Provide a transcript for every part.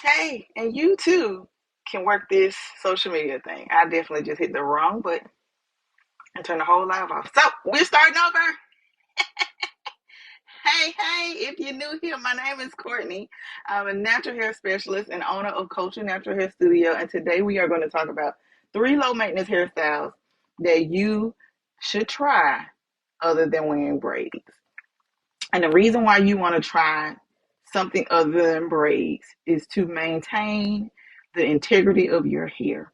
Hey, and you too can work this social media thing. I definitely just hit the wrong button and turn the whole live off. So we're starting over. Hey, if you're new here, my name is Courtney. I'm a natural hair specialist and owner of Culture Natural Hair Studio. And today we are going to talk about 3 low maintenance hairstyles that you should try other than wearing braids. And the reason why you want to try something other than braids is to maintain the integrity of your hair.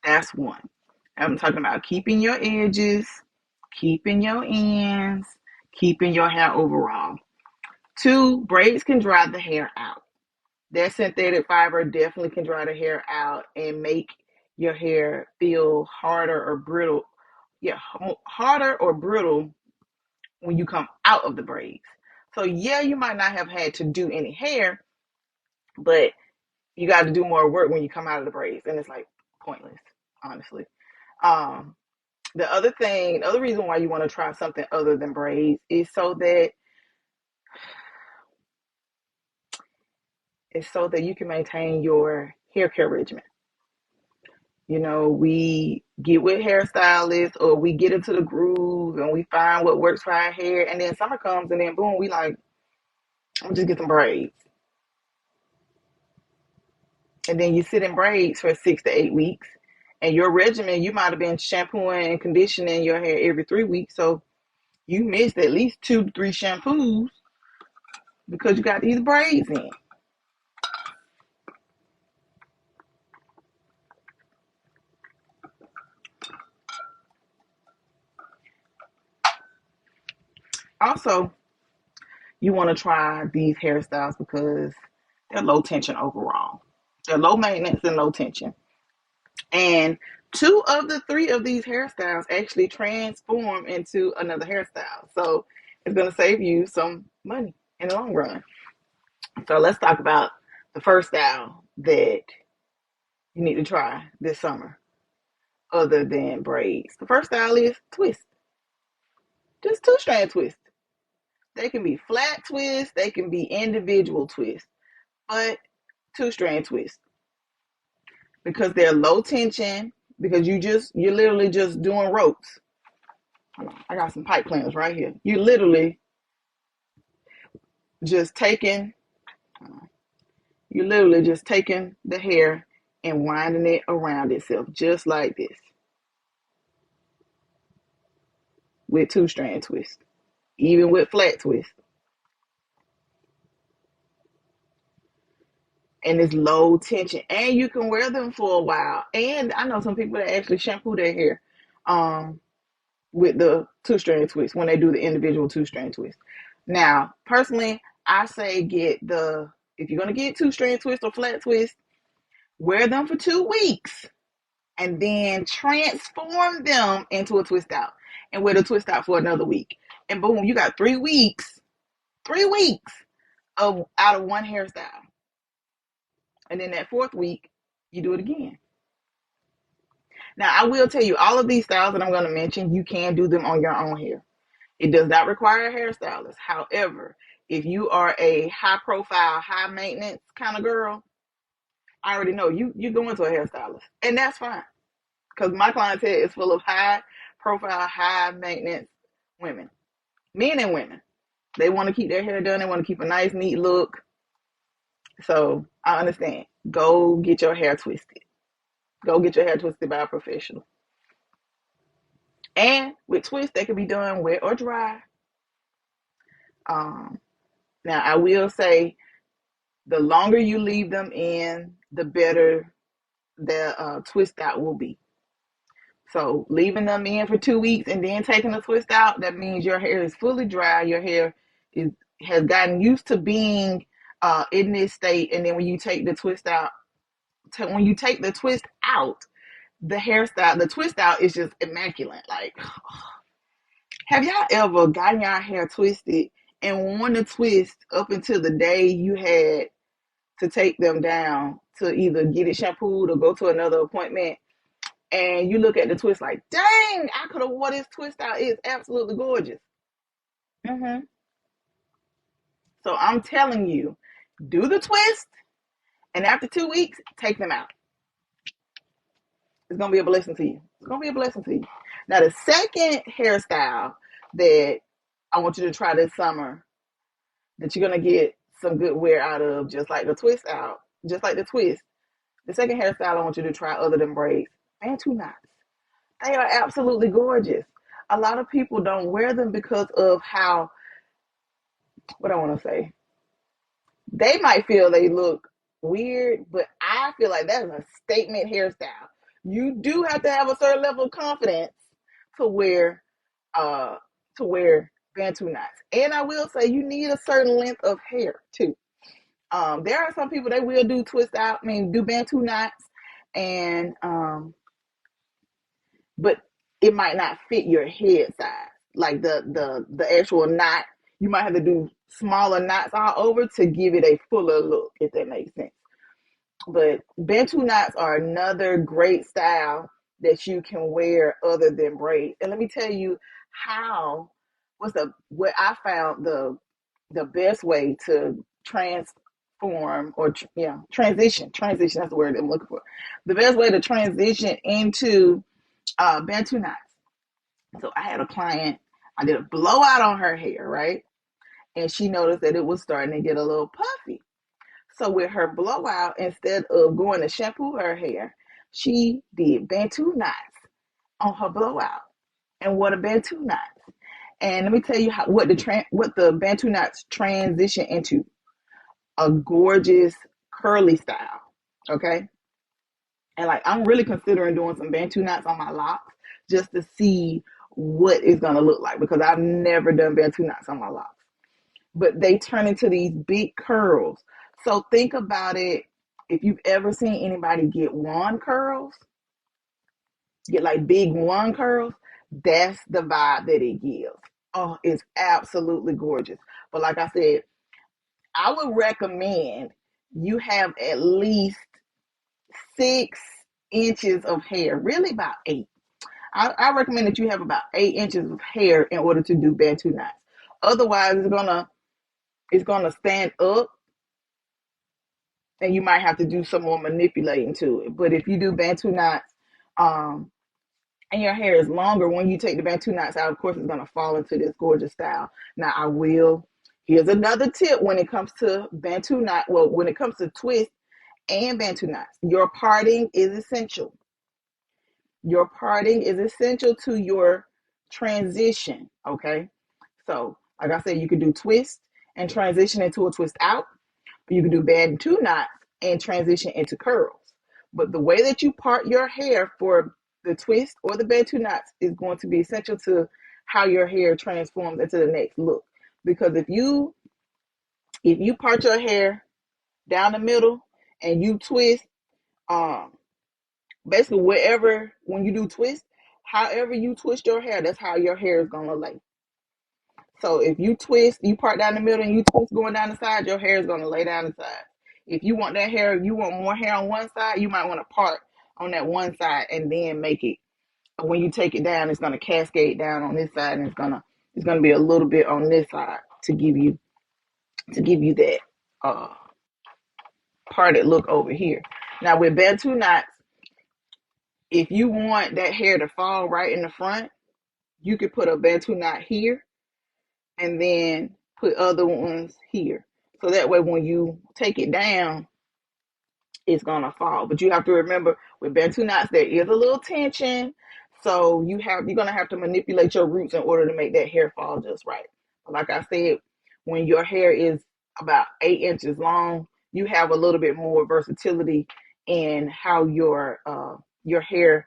That's one. I'm talking about keeping your edges, keeping your ends, keeping your hair overall. Two, braids can dry the hair out. That synthetic fiber definitely can dry the hair out and make your hair feel harder or brittle. Yeah, harder or brittle when you come out of the braids. So yeah, you might not have had to do any hair, but you got to do more work when you come out of the braids, and it's like pointless, honestly. Um, the other reason why you want to try something other than braids is so that you can maintain your hair care regimen. You know, we get with hairstylists or we get into the groove and we find what works for our hair, and then summer comes and then boom, we like, I'm just get some braids. And then you sit in braids for 6 to 8 weeks. And your regimen, you might have been shampooing and conditioning your hair every 3 weeks. So you missed at least 2 to 3 shampoos because you got these braids in. Also, you want to try these hairstyles because they're low tension overall. They're low maintenance and low tension. And 2 of the 3 of these hairstyles actually transform into another hairstyle. So it's going to save you some money in the long run. So let's talk about the first style that you need to try this summer other than braids. The first style is twist. Just 2-strand twist. They can be flat twists, they can be individual twists, but 2-strand twist because they're low tension because you're literally just doing ropes. Hold on, I got some pipe cleaners right here. You literally just taking you literally just taking the hair and winding it around itself just like this with 2-strand twist, even with flat twist. And it's low tension, and you can wear them for a while. And I know some people that actually shampoo their hair um, with the 2-strand twist when they do the individual 2-strand twist. Now, personally, I say if you're gonna get 2-strand twist or flat twist, wear them for 2 weeks, and then transform them into a twist out, and wear the twist out for another week, and boom, you got 3 weeks, 3 weeks of out of one hairstyle. And then that fourth week, you do it again. Now, I will tell you, all of these styles that I'm going to mention, you can do them on your own hair. It does not require a hairstylist. However, if you are a high profile, high maintenance kind of girl, I already know you go into a hairstylist. And that's fine. Because my clientele is full of high profile, high maintenance women. Men and women. They want to keep their hair done. They want to keep a nice, neat look. So I understand. Go get your hair twisted. Go get your hair twisted by a professional. And with twists, they can be done wet or dry. Um, Now, I will say the longer you leave them in, the better the twist out will be. So, leaving them in for 2 weeks and then taking the twist out, that means your hair is fully dry. Your hair is has gotten used to being in this state. And then when you take the twist out, when you take the twist out, the twist out is just immaculate. Like, have y'all ever gotten your hair twisted and worn the twist up until the day you had to take them down to either get it shampooed or go to another appointment, and you look at the twist like, dang, I could have wore this twist out. It's absolutely gorgeous. So I'm telling you, do the twist And after 2 weeks, take them out. It's going to be a blessing to you. It's going to be a blessing to you. Now, the second hairstyle that I want you to try this summer that you're going to get some good wear out of, just like the twist. The second hairstyle I want you to try other than braids, Bantu knots. They are absolutely gorgeous. A lot of people don't wear them because of how, what I want to say, they might feel they look weird, but I feel like that's a statement hairstyle. You do have to have a certain level of confidence to wear uh to wear bantu knots. And I will say you need a certain length of hair too. There are some people that will do bantu knots, and but it might not fit your head size. Like the actual knot, you might have to do smaller knots all over to give it a fuller look, if that makes sense. But bantu knots are another great style that you can wear other than braids. And let me tell you how what I found the best way to transform or transition, that's the word I'm looking for. The best way to transition into bantu knots. So I had a client, I did a blowout on her hair, right? And she noticed that it was starting to get a little puffy. So with her blowout, instead of going to shampoo her hair, she did bantu knots on her blowout. And what a bantu knots. And let me tell you what the bantu knots transition into. A gorgeous curly style. Okay? And like I'm really considering doing some bantu knots on my locks just to see what it's gonna look like, because I've never done bantu knots on my locks. But they turn into these big curls. So think about it. If you've ever seen anybody get wand curls, get like big wand curls, that's the vibe that it gives. Oh, it's absolutely gorgeous. But like I said, I would recommend you have at least 6 inches of hair, really about 8. I recommend that you have about 8 inches of hair in order to do bantu knots. Otherwise, it's gonna stand up, and you might have to do some more manipulating to it. But if you do bantu knots, um, and your hair is longer, when you take the bantu knots out, of course, it's gonna fall into this gorgeous style. Now, here's another tip when it comes to bantu knot. Well, when it comes to twist and bantu knots, your parting is essential. Your parting is essential to your transition. Okay, so like I said, you could do twist and transition into a twist out. You can do bantu knots and transition into curls. But the way that you part your hair for the twist or the bantu knots is going to be essential to how your hair transforms into the next look. Because if you part your hair down the middle and you twist, um, basically when you do twist, however you twist your hair, that's how your hair is gonna lay. So if you part down the middle and you twist going down the side, your hair is gonna lay down the side. If you want more hair on one side, you might want to part on that one side and then make it. When you take it down, it's gonna cascade down on this side, and it's gonna be a little bit on this side to give you that uh parted look over here. Now with bantu knots, if you want that hair to fall right in the front, you could put a bantu knot here and then put other ones here. So that way when you take it down, it's gonna fall. But you have to remember with bantu knots, there is a little tension. So you're gonna have to manipulate your roots in order to make that hair fall just right. Like I said, when your hair is about 8 inches long, you have a little bit more versatility in how your hair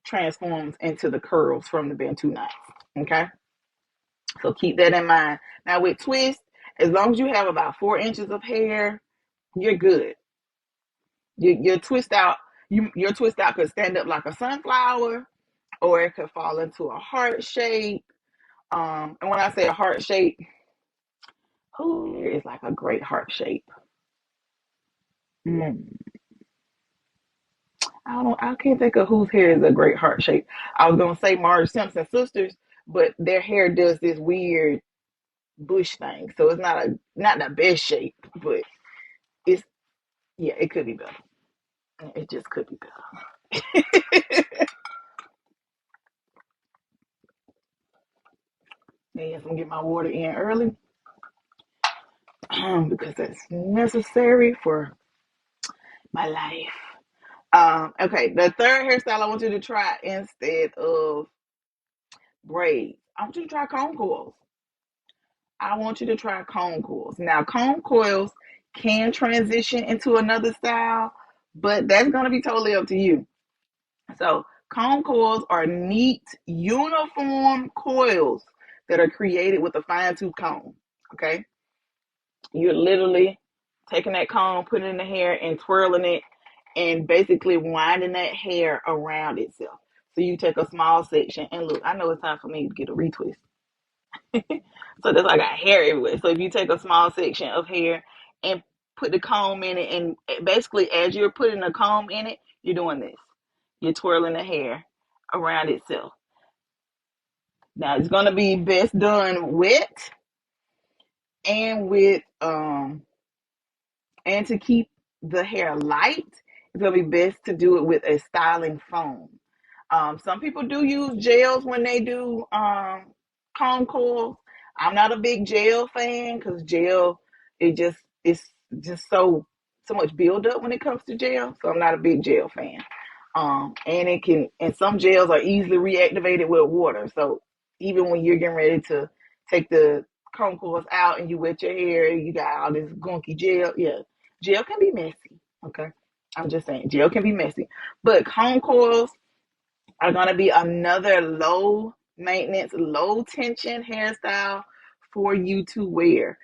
transforms into the curls from the bantu knots. Okay, so keep that in mind. Now with twist, as long as you have about 4 inches of hair, you're good. Your twist out could stand up like a sunflower, or it could fall into a heart shape. And when I say a heart shape, who here is like a great heart shape? Mm. I can't think of whose hair is a great heart shape. I was gonna say Marge Simpson sisters, but their hair does this weird bush thing, so it's not the best shape, but it's Yeah, it could be better. It just could be better. Yes, I'm gonna get my water in early because that's necessary for my life. Okay, the third hairstyle I want you to try instead of braids, I want you to try comb coils. I want you to try comb coils. Now, comb coils can transition into another style, but that's going to be totally up to you. So, comb coils are neat, uniform coils that are created with a fine tooth comb. Okay, you're literally taking that comb, putting it in the hair, and twirling it, and basically winding that hair around itself. So you take a small section, and look, I know it's time for me to get a retwist. So there's like a hair everywhere. So if you take a small section of hair and put the comb in it, and basically as you're putting the comb in it, you're doing this. You're twirling the hair around itself. Now it's gonna be best done wet and with and to keep the hair light, it's gonna be best to do it with a styling foam. Some people do use gels when they do comb coils. I'm not a big gel fan because gel it's just so much buildup when it comes to gel. So I'm not a big gel fan. And some gels are easily reactivated with water. So even when you're getting ready to take the comb coils out and you wet your hair, you got all this gunky gel. Yeah, gel can be messy. Okay, I'm just saying gel can be messy, but comb coils are going to be another low maintenance, low tension hairstyle for you to wear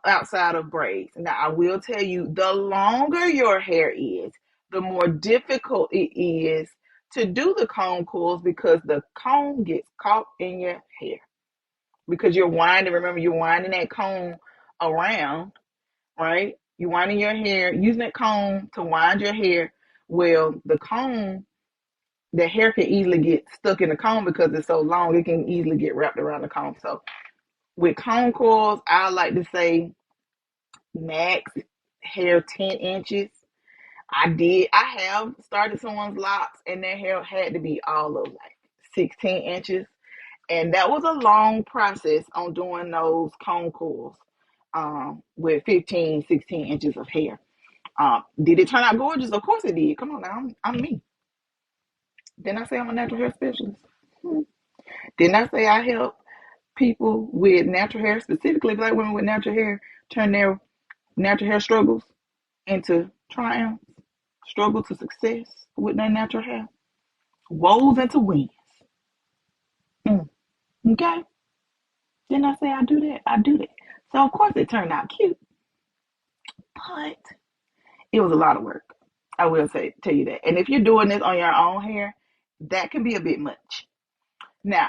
outside of braids. Now, I will tell you, the longer your hair is, the more difficult it is to do the comb coils because the comb gets caught in your hair. Because you're winding, remember, you're winding that comb around, right? You're winding your hair, using that comb to wind your hair. Well, the hair can easily get stuck in the comb because it's so long, it can easily get wrapped around the comb. So with comb coils, I like to say max hair 10 inches. I have started someone's locks and their hair had to be all of like 16 inches. And that was a long process on doing those comb coils with 15, 16 inches of hair. Did it turn out gorgeous? Of course it did. Come on now, I'm me. Didn't I say I'm a natural hair specialist? Didn't I say I help people with natural hair, specifically black women with natural hair, turn their natural hair struggles into triumphs, struggle to success with their natural hair, woes into wins? Mm. Okay? Didn't I say I do that? I do that. So, of course, it turned out cute, but it was a lot of work. I will tell you that. And if you're doing this on your own hair, that can be a bit much. Now,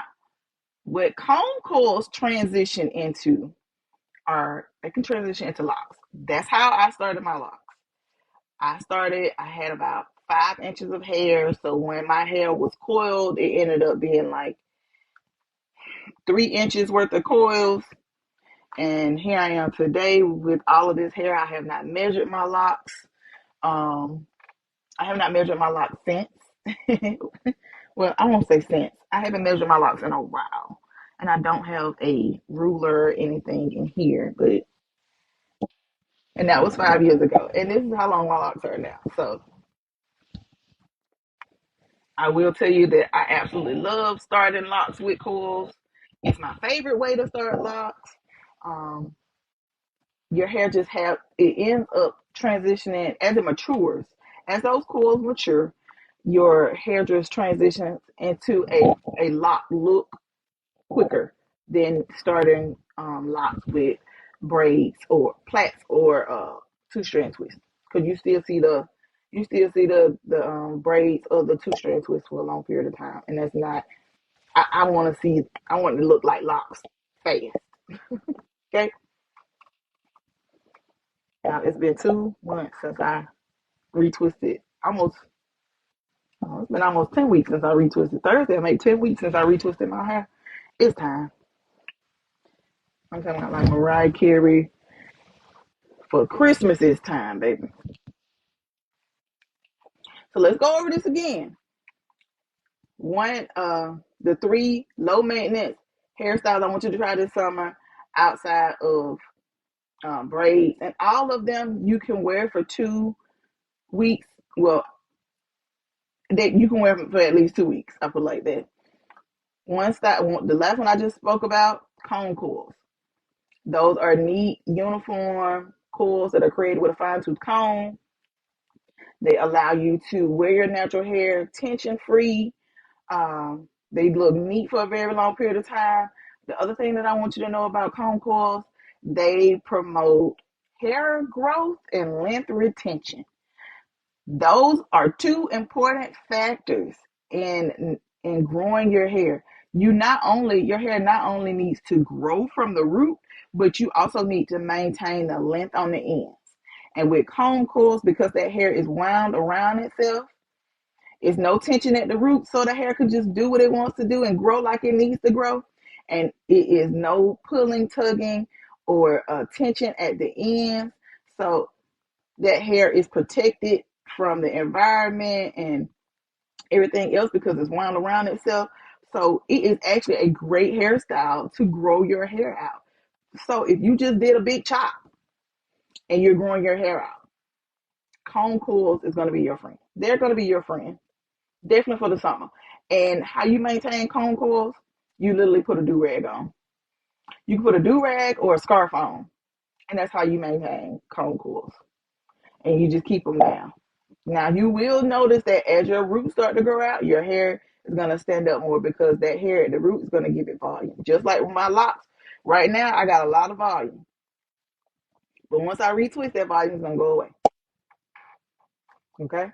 what comb coils transition into are they can transition into locks. That's how I started my locks. I had about 5 inches of hair. So when my hair was coiled, it ended up being like 3 inches worth of coils. And here I am today with all of this hair. I have not measured my locks. Um, I have not measured my locks since. Well, I won't say since. I haven't measured my locks in a while. And I don't have a ruler or anything in here, but and that was 5 years ago. And this is how long my locks are now. So I will tell you that I absolutely love starting locks with coils. It's my favorite way to start locks. Um, your hair just have it ends up transitioning as it matures. As those coils mature, your hair just transitions into a lock look quicker than starting locks with braids or plaits or two-strand twists. Because you still see the braids of the two-strand twist for a long period of time, and that's not. I want it to look like locks fast. Okay, now it's been 2 months since I retwisted. It's been almost 10 weeks since I retwisted. Thursday, I made 10 weeks since I retwisted my hair. It's time. I'm talking about like Mariah Carey for Christmas. It's time, baby. So let's go over this again. The 3 low maintenance hairstyles I want you to try this summer outside of braids, and all of them you can wear for 2 weeks. Well, you can wear them for at least 2 weeks. I put it like that. The last one I just spoke about, cone coils. Those are neat, uniform coils that are created with a fine tooth comb. They allow you to wear your natural hair tension free. They look neat for a very long period of time. The other thing that I want you to know about cone coils, they promote hair growth and length retention. Those are 2 important factors in growing your hair. Your hair not only needs to grow from the root, but you also need to maintain the length on the ends. And with cone coils, because that hair is wound around itself, it's no tension at the root, so the hair can just do what it wants to do and grow like it needs to grow. And it is no pulling, tugging, or tension at the ends. So that hair is protected from the environment and everything else because it's wound around itself. So it is actually a great hairstyle to grow your hair out. So if you just did a big chop and you're growing your hair out, cone coils is going to be your friend. They're going to be your friend, definitely for the summer. And how you maintain cone coils, you literally put a do-rag on. You can put a do-rag or a scarf on, and that's how you maintain cone coils. And you just keep them down. Now, you will notice that as your roots start to grow out, your hair is going to stand up more because that hair at the root is going to give it volume. Just like with my locks. Right now, I got a lot of volume. But once I retwist, that volume is going to go away. Okay?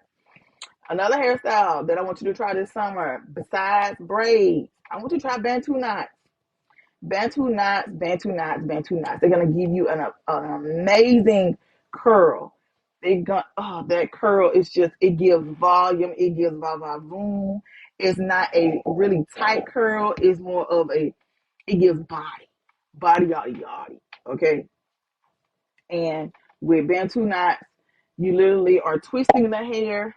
Another hairstyle that I want you to try this summer, besides braids, I want you to try Bantu knots. Bantu knots, Bantu knots, Bantu knots. They're going to give you an amazing curl. That curl is just, it gives volume, it gives va-va-voom. It's not a really tight curl, it's more of it gives body yachty yachty, okay? And with Bantu knots, you literally are twisting the hair,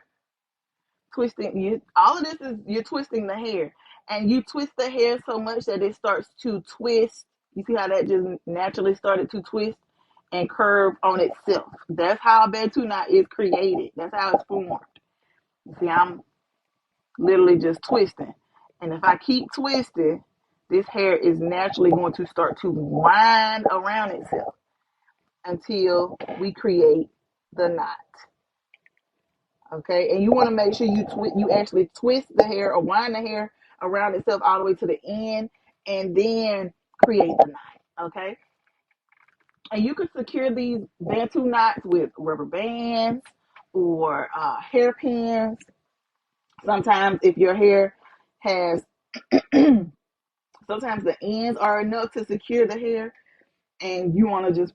all of this is, you're twisting the hair, and you twist the hair so much that it starts to twist. You see how that just naturally started to twist and curve on itself. That's how a Bantu knot is created. That's how it's formed. You see, I'm literally just twisting. And if I keep twisting, this hair is naturally going to start to wind around itself until we create the knot. Okay, and you want to make sure you actually twist the hair or wind the hair around itself all the way to the end and then create the knot. Okay, and you can secure these Bantu knots with rubber bands or hairpins. Sometimes if your hair has, sometimes the ends are enough to secure the hair, and you want to just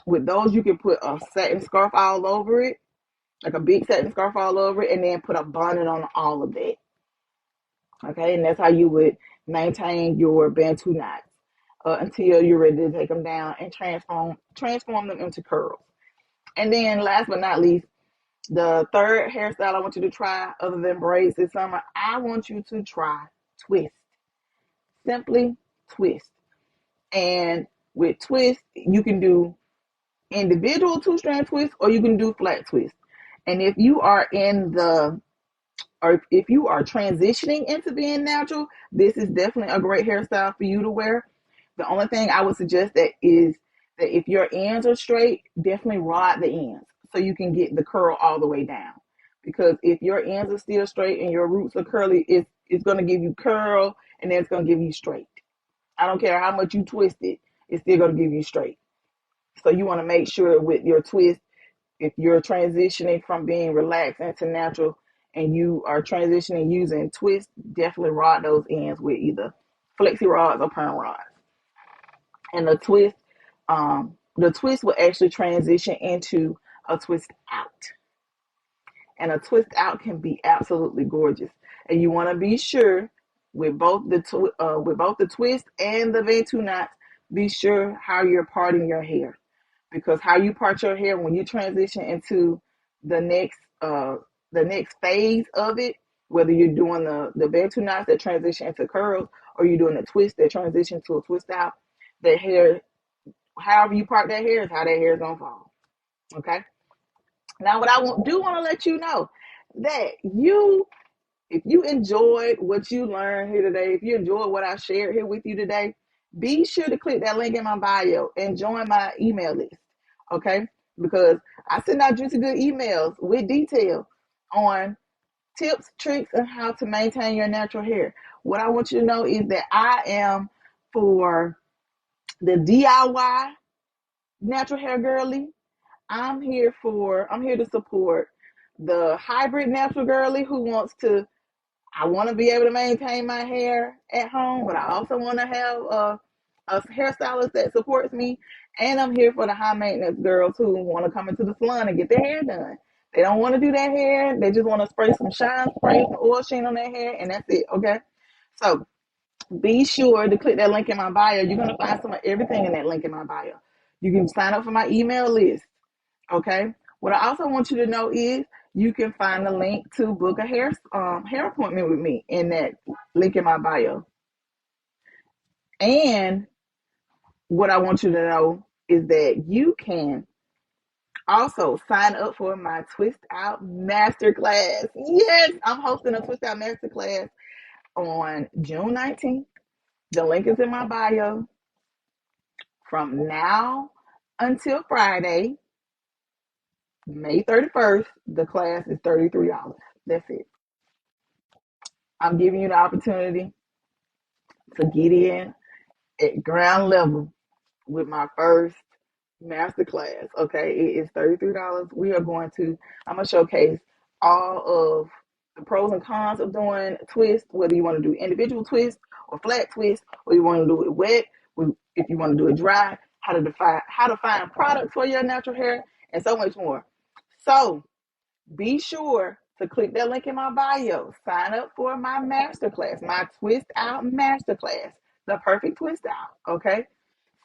with those, you can put a satin scarf all over it, like a big satin scarf all over it, and then put a bonnet on all of that. Okay, and that's how you would maintain your Bantu knots until you're ready to take them down and transform them into curls. And then last but not least, the third hairstyle I want you to try other than braids this summer, I want you to try twist. Simply twist. And with twist, you can do individual 2-strand twists or you can do flat twists. And if you are if you are transitioning into being natural, this is definitely a great hairstyle for you to wear. The only thing I would suggest that is that if your ends are straight, definitely rod the ends so you can get the curl all the way down. Because if your ends are still straight and your roots are curly, it's going to give you curl and then it's going to give you straight. I don't care how much you twist it, it's still going to give you straight. So you want to make sure with your twist, if you're transitioning from being relaxed into natural and you are transitioning using twist, definitely rod those ends with either flexi rods or perm rods. And the twist will actually transition into a twist out. And a twist out can be absolutely gorgeous. And you want to be sure with both the twist and the Bantu knots, be sure how you're parting your hair, because how you part your hair when you transition into the the next phase of it, whether you're doing the bantu knots that transition into curls, or you're doing a twist that transitions to a twist out, that hair, however you part that hair is how that hair is gonna fall. Okay. Now, what I do want to let you know that if you enjoyed what you learned here today, if you enjoyed what I shared here with you today, be sure to click that link in my bio and join my email list. Okay? Because I send out juicy good emails with detail on tips, tricks, and how to maintain your natural hair. What I want you to know is that I am for the DIY natural hair girly. I'm here to support the hybrid natural girly who wants to. I want to be able to maintain my hair at home, but I also want to have a hairstylist that supports me. And I'm here for the high maintenance girls who want to come into the salon and get their hair done. They don't want to do their hair. They just want to spray some shine spray, some oil sheen on their hair, and that's it. Okay. So be sure to click that link in my bio. You're going to find some of everything in that link in my bio. You can sign up for my email list. Okay. What I also want you to know is you can find the link to book a hair appointment with me in that link in my bio. And what I want you to know is that you can also sign up for my Twist Out Masterclass. Yes, I'm hosting a Twist Out Masterclass on June 19th. The link is in my bio. From now until Friday, May 31st, the class is $33. That's it. I'm giving you the opportunity to get in at ground level with my first master class. Okay, it is $33. I'm gonna showcase all of the pros and cons of doing twists, whether you want to do individual twists or flat twists, or you want to do it wet, if you want to do it dry, how to find products for your natural hair, and so much more. So be sure to click that link in my bio. Sign up for my masterclass, my Twist Out Masterclass, the perfect twist out. Okay,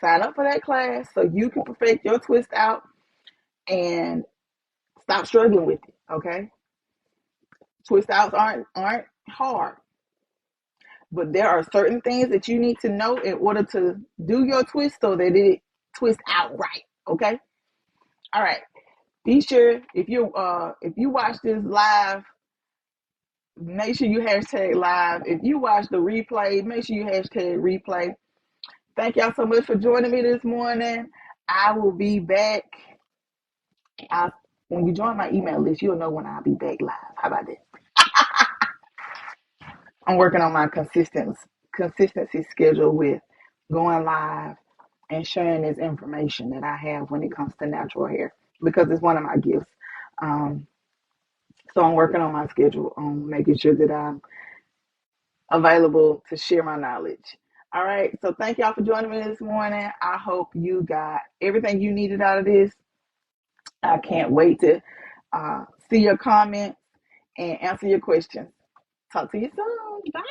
sign up for that class so you can perfect your twist out and stop struggling with it. Okay, twist outs aren't hard, but there are certain things that you need to know in order to do your twist so that it twists out right. Okay, all right. Be sure if you watch this live, make sure you hashtag live. If you watch the replay, make sure you hashtag replay. Thank y'all so much for joining me this morning. I will be back. When you join my email list, you'll know when I'll be back live. How about that? I'm working on my consistency schedule with going live and sharing this information that I have when it comes to natural hair, because it's one of my gifts. So I'm working on my schedule on making sure that I'm available to share my knowledge. All right. So thank y'all for joining me this morning. I hope you got everything you needed out of this. I can't wait to see your comments and answer your questions. Talk to you soon. Bye.